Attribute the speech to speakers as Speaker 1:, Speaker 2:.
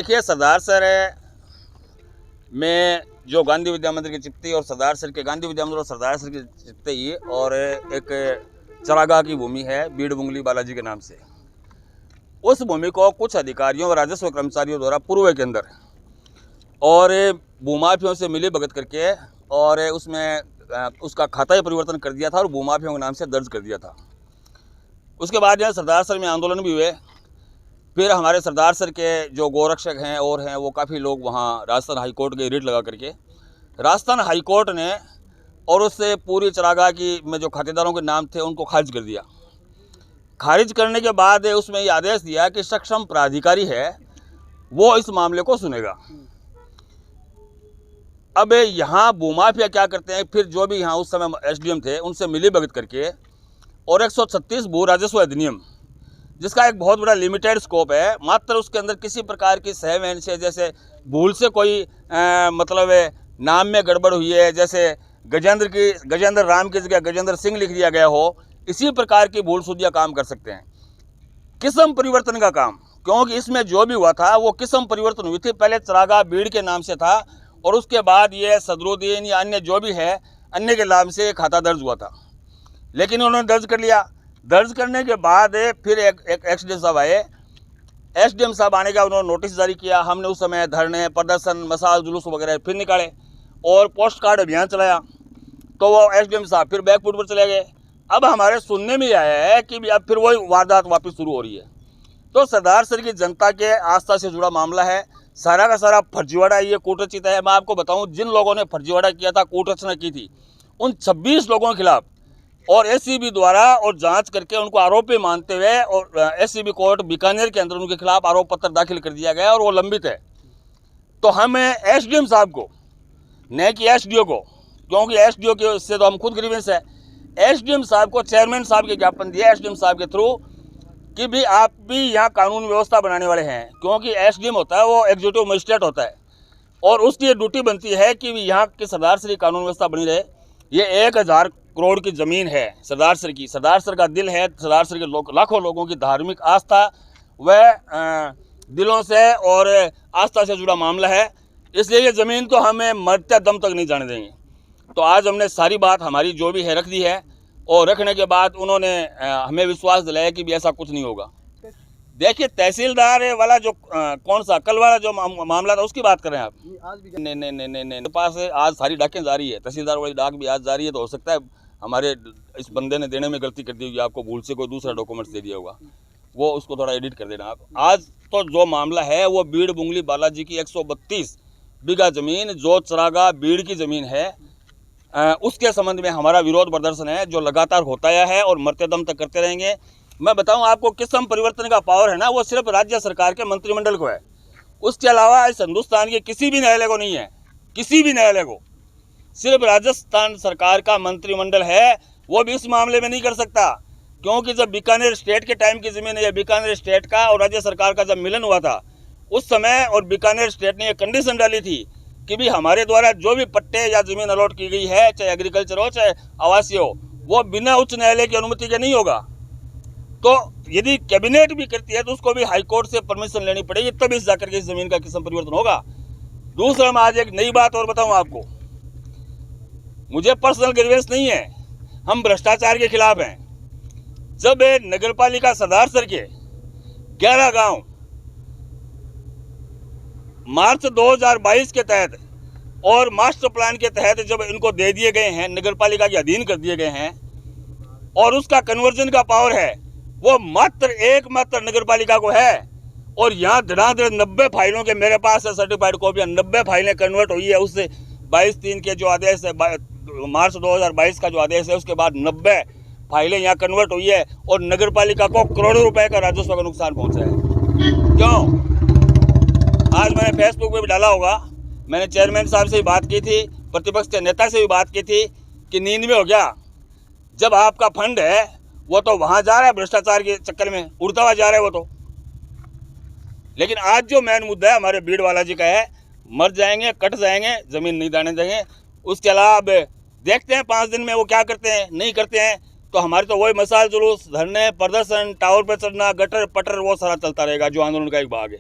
Speaker 1: देखिए, सरदार सर में जो गांधी विद्या मंदिर की चिप्ती और सरदार सर के गांधी विद्या मंदिर और सरदार सर की चिप्ती और एक चरागाह की भूमि है बीड़ बुंगली बालाजी के नाम से। उस भूमि को कुछ अधिकारियों और राजस्व कर्मचारियों द्वारा पूर्व के अंदर और भूमाफियों से मिली भगत करके और उसमें उसका खाता ही परिवर्तन कर दिया था और भूमाफियों के नाम से दर्ज कर दिया था। उसके बाद यहाँ सरदार सर में आंदोलन भी हुए। फिर हमारे सरदार सर के जो गोरक्षक हैं और हैं वो काफ़ी लोग वहाँ राजस्थान हाई कोर्ट के रिट लगा करके राजस्थान हाई कोर्ट ने और उससे पूरी चरागाह की में जो खातेदारों के नाम थे उनको खारिज कर दिया। खारिज करने के बाद उसमें ये आदेश दिया कि सक्षम प्राधिकारी है वो इस मामले को सुनेगा। अब यहाँ भूमाफिया क्या करते हैं, फिर जो भी यहाँ उस समय एसडीएम थे उनसे मिली भगत करके और 136 भू राजस्व अधिनियम जिसका एक बहुत बड़ा लिमिटेड स्कोप है, मात्र उसके अंदर किसी प्रकार की सहमन से जैसे भूल से कोई मतलब नाम में गड़बड़ हुई है, जैसे गजेंद्र राम की जगह गजेंद्र सिंह लिख दिया गया हो, इसी प्रकार की भूल सुधिया काम कर सकते हैं। किस्म परिवर्तन का काम, क्योंकि इसमें जो भी हुआ था वो किस्म परिवर्तन हुई थी। पहले चरागाह बीड़ के नाम से था और उसके बाद ये सदरुद्दीन या अन्य जो भी है अन्य के नाम से खाता दर्ज हुआ था, लेकिन उन्होंने दर्ज कर लिया। दर्ज करने के बाद फिर एक एसडीएम साहब आए। एसडीएम साहब आने का उन्होंने नोटिस जारी किया। हमने उस समय धरने प्रदर्शन मसाल जुलूस वगैरह फिर निकाले और पोस्ट कार्ड अभियान चलाया। तो वो एसडीएम साहब फिर बैकफुट पर चले गए। अब हमारे सुनने में आया है कि अब फिर वही वारदात वापस शुरू हो रही है। तो सरदार सर की जनता के आस्था से जुड़ा मामला है, सारा का सारा फर्जीवाड़ा ये कूटरचित है। मैं आपको बताऊं, जिन लोगों ने फर्जीवाड़ा किया था, कूटरचना की थी, उन 26 लोगों के खिलाफ और एसीबी द्वारा और जांच करके उनको आरोपी मानते हुए और एसीबी कोर्ट बीकानेर के अंदर उनके खिलाफ आरोप पत्र दाखिल कर दिया गया और वो लंबित है। तो हम एसडीएम साहब को, न कि एसडीओ को, क्योंकि एसडीओ के से तो हम खुद ग्रीवेंस है, एसडीएम साहब को चेयरमैन साहब के ज्ञापन दिया एसडीएम साहब के थ्रू कि भी आप भी यहाँ कानून व्यवस्था बनाने वाले हैं, क्योंकि एसडीएम होता है वो एग्जीक्यूटिव मजिस्ट्रेट होता है और उसकी ये ड्यूटी बनती है कि यहाँ के सरदार सर की कानून व्यवस्था बनी रहे। ये 1000 करोड़ की ज़मीन है सरदार सर की, सरदार सर का दिल है, सरदार सर के लाखों लोगों की धार्मिक आस्था वह दिलों से और आस्था से जुड़ा मामला है। इसलिए ये ज़मीन तो हमें मरते दम तक नहीं जाने देंगे। तो आज हमने सारी बात हमारी जो भी है रख दी है और रखने के बाद उन्होंने हमें विश्वास दिलाया कि भी ऐसा कुछ नहीं होगा। देखिए, तहसीलदार वाला जो कौन सा कल वाला जो मामला था उसकी बात कर रहे हैं आप? आज भी नहीं पास आज सारी डाकें जारी है, तहसीलदार वाली डाक भी आज जारी है। तो हो सकता है हमारे इस बंदे ने देने में गलती कर दी होगी, आपको भूल से कोई दूसरा डॉक्यूमेंट्स दे दिया होगा, वो उसको थोड़ा एडिट कर देना आप। आज तो जो मामला है वो बीड़ बुंगली बालाजी की 132 बीघा ज़मीन जो चरागाह बीड़ की ज़मीन है उसके संबंध में हमारा विरोध प्रदर्शन है जो लगातार होता आया है और मरते दम तक करते रहेंगे। मैं बताऊं आपको, किस्म परिवर्तन का पावर है ना वो सिर्फ राज्य सरकार के मंत्रिमंडल को है, उसके अलावा इस हिंदुस्तान के किसी भी न्यायालय को नहीं है। किसी भी न्यायालय को सिर्फ राजस्थान सरकार का मंत्रिमंडल है, वो भी इस मामले में नहीं कर सकता, क्योंकि जब बीकानेर स्टेट के टाइम की ज़मीन है, बीकानेर स्टेट का और राज्य सरकार का जब मिलन हुआ था उस समय और बीकानेर स्टेट ने एक कंडीशन डाली थी कि भी हमारे द्वारा जो भी पट्टे या ज़मीन अलॉट की गई है, चाहे एग्रीकल्चर हो चाहे आवासीय हो, वो बिना उच्च न्यायालय की अनुमति के नहीं होगा। तो यदि कैबिनेट भी करती है तो उसको भी हाई कोर्ट से परमिशन लेनी पड़ेगी, तब इस जाकर के इस जमीन का किस्म परिवर्तन होगा। दूसरा, मैं आज एक नई बात और बताऊं आपको, मुझे पर्सनल ग्रीवेंस नहीं है, हम भ्रष्टाचार के खिलाफ हैं। जब नगर पालिका सरदार सर के 11 गांव मार्च 2022 के तहत और मास्टर प्लान के तहत जब इनको दे दिए गए हैं, नगर पालिका के अधीन कर दिए गए हैं और उसका कन्वर्जन का पावर है वो एकमात्र नगर पालिका को है। और यहाँ धड़ाधड़ 90 फाइलों के मेरे पास है सर्टिफाइड कॉपियाँ, 90 फाइलें कन्वर्ट हुई है उससे 22/3 के जो आदेश है, मार्च 2022 का जो आदेश है उसके बाद 90 फाइलें यहाँ कन्वर्ट हुई है और नगर पालिका को करोड़ों रुपए का राजस्व का नुकसान पहुँचा है। क्यों? आज मैंने फेसबुक पे भी डाला होगा, मैंने चेयरमैन साहब से भी बात की थी, प्रतिपक्ष के नेता से भी बात की थी कि नींद में हो गया। जब आपका फंड है वो तो वहाँ जा रहा है, भ्रष्टाचार के चक्कर में उड़ता हुआ जा रहा है वो तो। लेकिन आज जो मेन मुद्दा है हमारे बीड़ बालाजी का है, मर जाएंगे, कट जाएंगे, ज़मीन नहीं जाने देंगे। उसके अलावा अब देखते हैं 5 दिन में वो क्या करते हैं, नहीं करते हैं तो हमारे तो वही मसाल जुलूस, धरने, प्रदर्शन, टावर पर चढ़ना, गटर पटर वो सारा चलता रहेगा जो आंदोलन का एक भाग है।